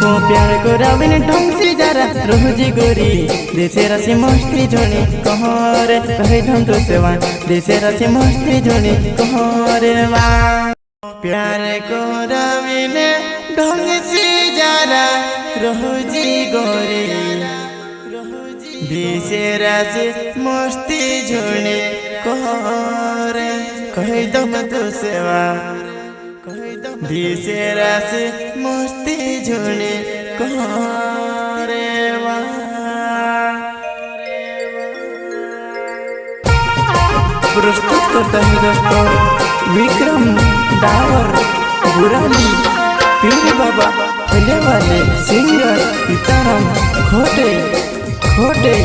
प्यार कोरा बिन ढंग से जरा रोजी गोरी देशे राशि मस्ती जोनी कहरे कहे धम तो सेवा देशे राशि मस्ती जोनी कहरे वा प्यार कोरा बिन ढंग से जरा रोजी गोरी देशे राशि मस्ती जोनी कहरे कहे धम तो सेवा दिसे राशि मस्ती झुने कहरे वा प्रस्तुत करता है दोस्तों विक्रम डावर बुराली पीर बाबा पहले वाले सिंगर सीताराम खोटे खोटे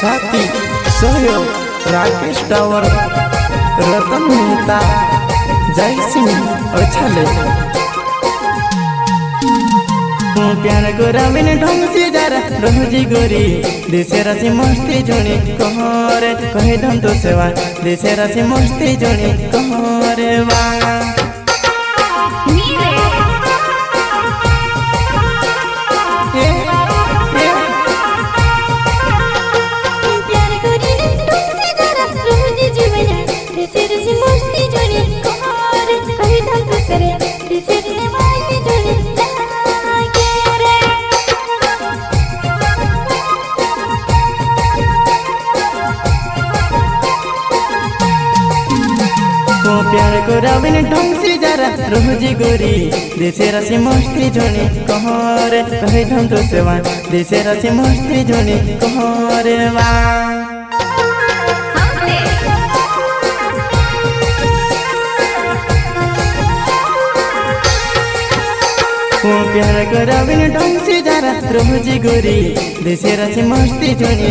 साथी सहयोग राकेश डावर रतन मेहता जय सिंह अच्छाले प्यार कोरा बिन ढंग से जरा रोजी गोरी देशे राशि मस्ती जोनी कहरे कहे धम तो सेवा देशे राशि मस्ती जोनी कहरे वा प्यार कोरा बिन ढंग से जरा रोजी गोरी देशे राशि मस्ती जोनी कहरे कहे धम तो सेवा देशे राशि मस्ती जोनी कहरे वा प्यार कोरा बिन ढंग से जरा रोजी गोरी देशे राशि मस्ती जोनी